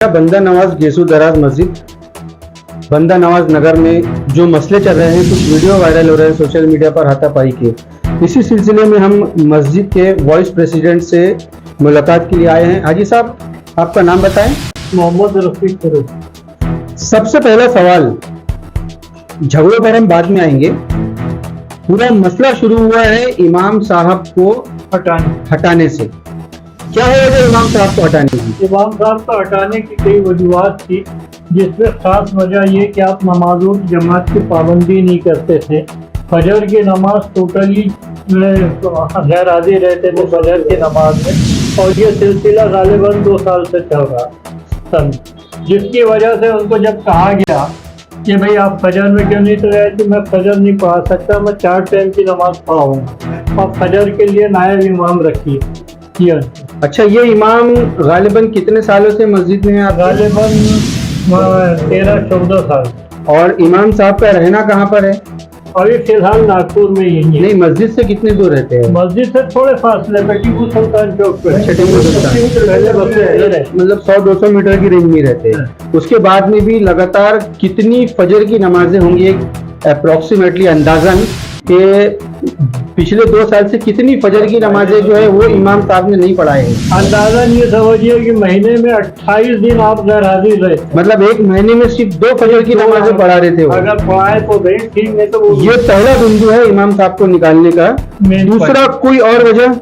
बंदा नवाज गेसू दराज मस्जिद बंदा नवाज नगर में जो मसले चल रहे हैं, कुछ वीडियो वायरल हो रहे हैं सोशल मीडिया पर हाथापाई के। इसी सिलसिले में हम मस्जिद के वाइस प्रेसिडेंट से मुलाकात के लिए आए हैं। हाजी साहब, आपका नाम बताएं। मोहम्मद रफीक फरूक। सबसे पहला सवाल, झगड़ों पर हम बाद में आएंगे। पूरा मसला शुरू हुआ है इमाम साहब को हटाने से। क्या है वजह इमाम साहब को हटाने की? इमाम साहब को हटाने की कई वजूहत थी, जिसमें खास वजह ये कि आप नमाजों की जमात की पाबंदी नहीं करते थे। फजर की नमाज टोटली गैर हाजिर रहते थे फजर की नमाज में, और ये सिलसिला गालिबन 2 साल से चल रहा, जिसकी वजह से उनको जब कहा गया कि भाई आप फजर में क्यों नहीं तो रहे, कि मैं फजर नहीं पढ़ा सकता, मैं 4 टाइम की नमाज पढ़ाऊँगा, और फजर के लिए नायब इमाम रखिए। अच्छा, ये इमाम गालिबन कितने सालों से मस्जिद में है? गालिबन 13-14 साल। और इमाम साहब का रहना कहाँ पर है? अभी फिलहाल नागपुर में ही है। नहीं, मस्जिद से कितनी दूर रहते हैं? मस्जिद से थोड़े फासले पे टीपू सुल्तान चौक पे। टीपू सुल्तान पहले मतलब 100-200 मीटर की रेंज में रहते हैं। उसके बाद में भी लगातार कितनी फजर की नमाजें होंगी, एक अप्रोक्सीमेटली अंदाजन के पिछले 2 साल से कितनी फजर की नमाजें जो है वो इमाम साहब ने नहीं पढ़ाए हैं? अंदाजन ये समझिए कि महीने में 28 दिन आप गैर हाजिर रहे। मतलब एक महीने में सिर्फ 2 फजर की नमाजें पढ़ा रहे थे वो। अगर पढ़ाए तो भाई ठीक, नहीं तो वो ये पहला बिंदु है इमाम साहब को निकालने का। दूसरा कोई और वजह?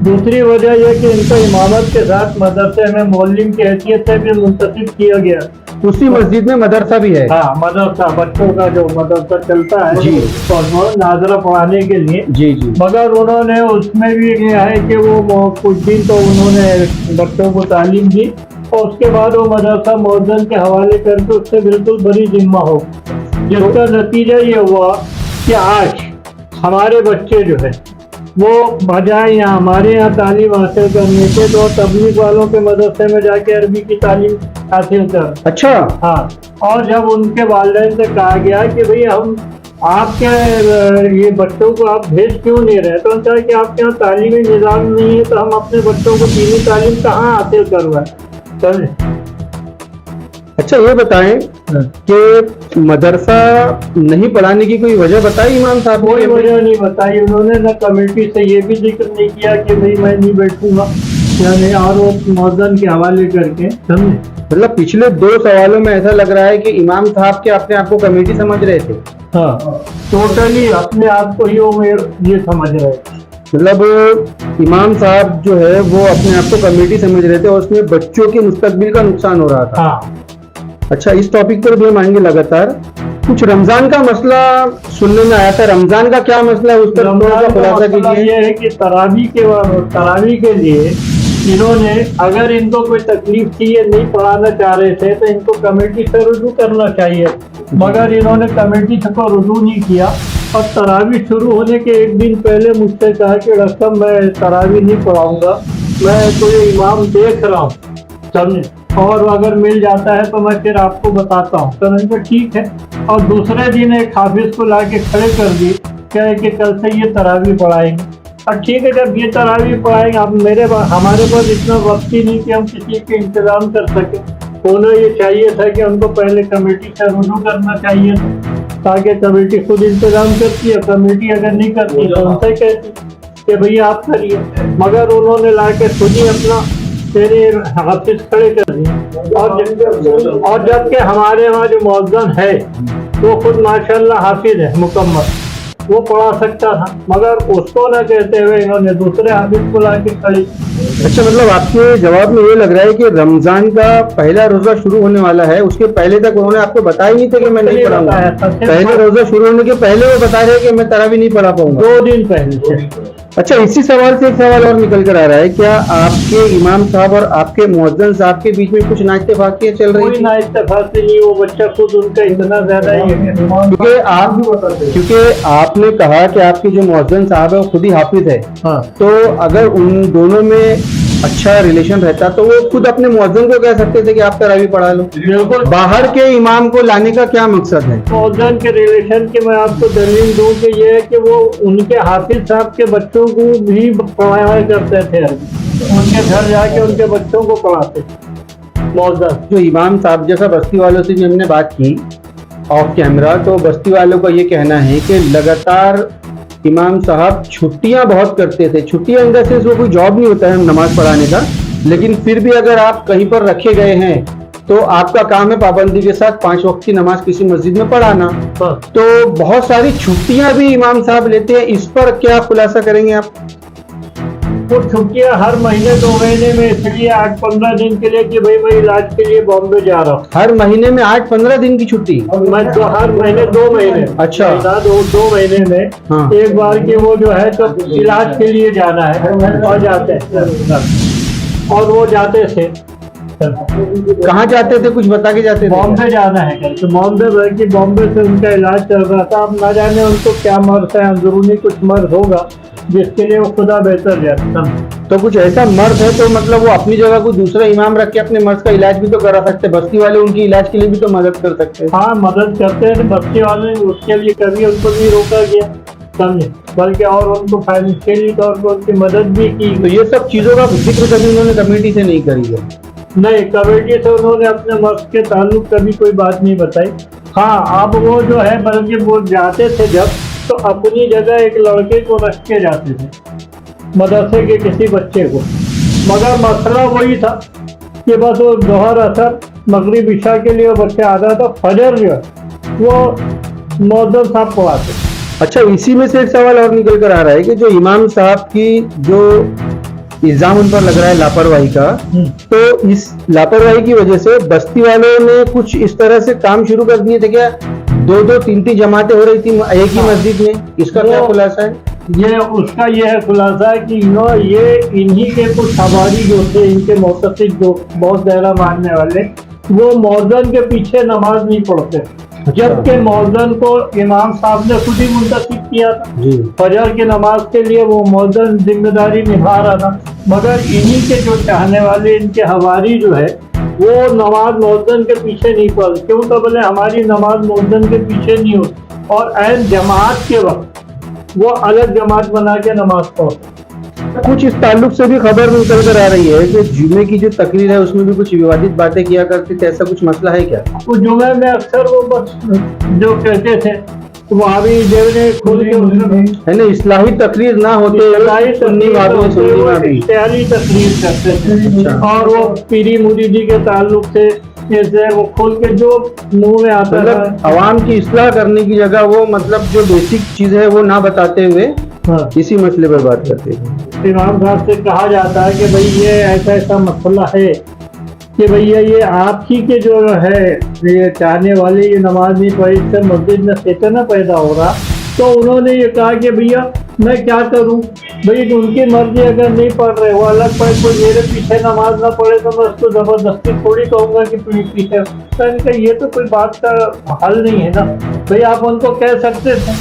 दूसरी वजह यह कि इनको इमामत के साथ मदरसे में मौलवी की हैसियत से भी मुंतसिब किया गया। उसी मस्जिद में मदरसा भी है? हाँ, मदरसा, बच्चों का जो मदरसा चलता है जी, और नाजरा पढ़ाने के लिए। जी जी। मगर उन्होंने उसमें भी ये है कि वो कुछ दिन तो उन्होंने बच्चों को तालीम दी, और उसके बाद वो मदरसा मौजन के हवाले करके उससे बिल्कुल बड़ी जिम्मा हो, जिसका नतीजा ये हुआ कि आज हमारे बच्चे जो है वो बजाय यहाँ हमारे यहाँ तालीम हासिल करने के तो तबलीग वालों के मदरसे में जाके अरबी की तालीम हासिल कर। अच्छा। हाँ, और जब उनके वालिदैन से कहा गया कि भाई हम आपके ये बच्चों को आप भेज क्यों नहीं रहे, तो उन्होंने कहा कि आपके यहाँ तालीमी निज़ाम नहीं है, तो हम अपने बच्चों को दीनी तालीम कहाँ हासिल करवाएं। अच्छा, ये बताएं कि मदरसा नहीं पढ़ाने की कोई वजह बताई इमाम साहब? कोई वजह नहीं बताई उन्होंने। न कमेटी से ये भी जिक्र नहीं किया कि भाई मैं नहीं बैठूंगा, यानी और वो मौजन के हवाले करके, समझे। मतलब पिछले 2 सवालों में ऐसा लग रहा है कि इमाम साहब के अपने आप को कमेटी समझ रहे थे। हाँ, टोटली अपने आप को ही वो ये समझ रहे थे। मतलब इमाम साहब जो है वो अपने आप को कमेटी समझ रहे थे, और उसमें बच्चों के मुस्तकबिल का नुकसान हो रहा था। हाँ। अच्छा, इस टॉपिक पर भी हम आएंगे लगातार। कुछ रमजान का मसला सुनने में आया था, रमजान का क्या मसला है उस पर थोड़ा सा खुलासा कीजिए। ये है कि तरावी के लिए इन्होंने, अगर इनको कोई तकलीफ थी, ये नहीं पढ़ाना चाह रहे थे, तो इनको कमेटी से रुजू करना चाहिए, मगर इन्होंने कमेटी को रुजू नहीं किया। और तरावी शुरू होने के 1 दिन पहले मुझसे कहा कि डॉक्टर साहब मैं तरावी नहीं पढ़ाऊंगा, मैं कोई इमाम देख रहा हूँ, समझे, और अगर मिल जाता है तो मैं फिर आपको बताता हूँ। तो मैंने कहा ठीक है, और दूसरे दिन एक हाफिज को ला के खड़े कर दिए, कहे कि कल से ये तरावी पढ़ाएंगे। और ठीक है, जब ये तरावी पढ़ाएंगे, अब हमारे पास इतना वक्त ही नहीं कि हम किसी के इंतजाम कर सकें। उन्हें ये चाहिए था कि उनको पहले कमेटी से रुजू करना चाहिए, ताकि कमेटी खुद इंतजाम करती है। कमेटी अगर नहीं करती तो उनसे कहती कि भैया आप करिए, मगर उन्होंने ला के खुद ही अपना तेरे हाफिज खड़े कर दिए। और जबकि हमारे वहाँ जो मौजन है वो खुद माशाल्लाह हाफिज है मुकम्मल, वो पढ़ा सकता था, मगर उसको न कहते हुए इन्होंने दूसरे हाफिज को ला के खड़ी। अच्छा, मतलब आपके जवाब में ये लग रहा है कि रमजान का पहला रोजा शुरू होने वाला है, उसके पहले तक उन्होंने आपको बताया नहीं था कि मैं नहीं पढ़ाऊंगा? पहले रोजा शुरू होने के पहले वो बता रहे हैं कि मैं तरावी नहीं पढ़ा पाऊंगा। 2 दिन पहले। अच्छा, इसी सवाल से एक सवाल और निकल कर आ रहा है, क्या आपके इमाम साहब और आपके मुअज्जिन साहब के बीच में कुछ नाइत्तेफाकियां चल रही? कोई नाइत्तेफाकी नहीं, वो बच्चा खुद उनका इतना ज्यादा ही है। क्योंकि आपने कहा कि आपके जो मुअज्जिन साहब है वो खुद ही हाफिज है। हाँ। तो अगर उन दोनों में अच्छा रिलेशन रहता तो वो खुद अपने मुअज्जिन को कह सकते थे कि आप तरावी पढ़ा लो। बिल्कुल। बाहर के इमाम को लाने का क्या मकसद है? मुअज्जिन के रिलेशन के मैं आपको दलील दूं कि ये है कि वो उनके हाफिज साहब के बच्चों को भी पढ़ाया करते थे, उनके घर जाके उनके बच्चों को पढ़ाते। मौजूद। जो इमाम साहब जैसा बस्ती वालों से भी हमने बात की ऑफ कैमरा, तो बस्ती वालों का ये कहना है कि लगातार इमाम साहब छुट्टियां बहुत करते थे। छुट्टियां इन द सेंस वो कोई जॉब नहीं होता है नमाज पढ़ाने का, लेकिन फिर भी अगर आप कहीं पर रखे गए हैं तो आपका काम है पाबंदी के साथ 5 वक्त की नमाज किसी मस्जिद में पढ़ाना। तो बहुत सारी छुट्टियां भी इमाम साहब लेते हैं, इस पर क्या खुलासा करेंगे आप? वो छुट्टियां हर महीने 2 महीने में इसलिए 8-15 दिन के लिए कि भाई मैं इलाज के लिए बॉम्बे जा रहा हूँ। हर महीने में 8-15 दिन की छुट्टी? मैं तो हर महीने 2 महीने। अच्छा। 2 महीने में हाँ। एक बार के वो जो है तो इलाज के लिए जाना है और जाते हैं, और वो जाते थे। कहाँ जाते थे, कुछ बता के जाते थे? बॉम्बे जाना है कल, तो बॉम्बे से उनका इलाज चल रहा था। अब ना जाने उनको क्या मर्ज है, अंदरूनी कुछ मर्ज होगा जिसके लिए वो खुदा बेहतर जानता। तो कुछ ऐसा मर्ज है तो मतलब वो अपनी जगह को दूसरा इमाम रख के अपने मर्ज का इलाज भी तो करा सकते, बस्ती वाले उनकी इलाज के लिए भी तो मदद कर सकते हैं। हाँ, मदद करते हैं बस्ती वाले, उसके लिए कभी उनको भी रोका गया, समझे, बल्कि और उनको फाइनेंशियली तौर पर उनकी मदद भी की। तो ये सब चीजों का जिक्र कभी उन्होंने कमेटी से नहीं करी है? नहीं, कमेटी से उन्होंने अपने मर्ज के ताल्लुक कभी कोई बात नहीं बताई। हाँ, अब वो जो है बल्कि वो जाते थे जब, तो अपनी जगह एक लड़के को रख के जाते थे, मदरसे के किसी बच्चे को, मगर मसला वही था कि बस वो जोहर असर मगरिब इशा के लिए वो बच्चा आता था, फजर जो है वो मौजूद साहब पढ़ाते। अच्छा, इसी में से एक सवाल और निकल कर आ रहा है कि जो इमाम साहब की जो इल्जाम उन पर लग रहा है लापरवाही का, तो इस लापरवाही की वजह से बस्ती वालों ने कुछ इस तरह से काम शुरू कर दिए थे क्या? 2-2, 3-3 जमातें हो रही थी एक ही मस्जिद में, इसका क्या खुलासा है? उसका ये है खुलासा है कि ये इन्हीं के कुछ हवारी जो थे, इनके मोतसिब जो बहुत गहरा मानने वाले, वो मौजन के पीछे नमाज नहीं पढ़ते, जबकि मौजन को इमाम साहब ने खुद ही मुंतसिब किया था। फजर की नमाज के लिए वो मौजन जिम्मेदारी निभा रहा था, मगर इन्हीं के जो चाहने वाले, इनके हवारी जो है, वो नमाज मौजन के पीछे नहीं पढ़ते। क्यों? तो बोले हमारी नमाज मौजन के पीछे नहीं होती, और ऐन जमात के वक्त वो अलग जमात बना के नमाज पढ़ते। कुछ इस ताल्लुक से भी खबर निकल कर आ रही है कि जुमे की जो तकरीर है उसमें भी कुछ विवादित बातें किया करते थे, ऐसा कुछ मसला है क्या? वो जुमे में अक्सर वो बस जो कहते थे वहाँ भी देव ने खुद के है ना, इस्लाही तकरीर ना होते सुन्नी इश्तिहारी तकरीर करते थे, और वो पीरी मुरीदी के ताल्लुक से जैसे वो खुल के जो मुंह में आता है, अवाम की इस्लाह करने की जगह वो मतलब जो बेसिक चीज है वो ना बताते हुए इसी मसले पर बात करते हैं। इमाम साहब से कहा जाता है कि भाई ये ऐसा ऐसा मसला है कि भैया ये आप ही के जो है ये चाहने वाले ये नमाज नहीं पढ़ी, इससे मस्जिद में फितना पैदा हो रहा। तो उन्होंने ये कहा कि भैया मैं क्या करूं, भाई उनकी मर्जी अगर नहीं पढ़ रहे वो अलग पढ़े, कोई मेरे पीछे नमाज ना पढ़े तो मैं उसको जबरदस्ती थोड़ी कहूँगा कि पीछे। तो इनका ये तो कोई बात का हल नहीं है ना भाई। आप उनको कह सकते थे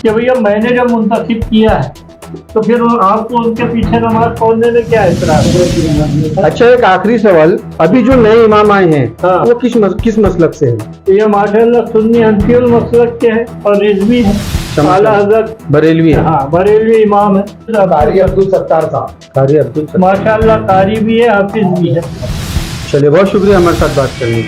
कि भैया मैंने जब मुंतसिब किया है तो फिर आपको उनके पीछे नमाज पढ़ने में क्या एतराज? अच्छा, एक आखिरी सवाल, अभी जो नए इमाम आए हैं वो किस मसलक से हैं? ये माशाल्लाह सुन्नी हनफी मसलक के हैं और रिजवी है, आला हज़रत बरेलवी है। हाँ, बरेलवी इमाम है। कारी अब्दुल सत्तार साहब, कारी अब्दुल सत्तार माशाल्लाह कारी भी है, हाफिज भी है। चलिए, बहुत शुक्रिया हमारे साथ बात करने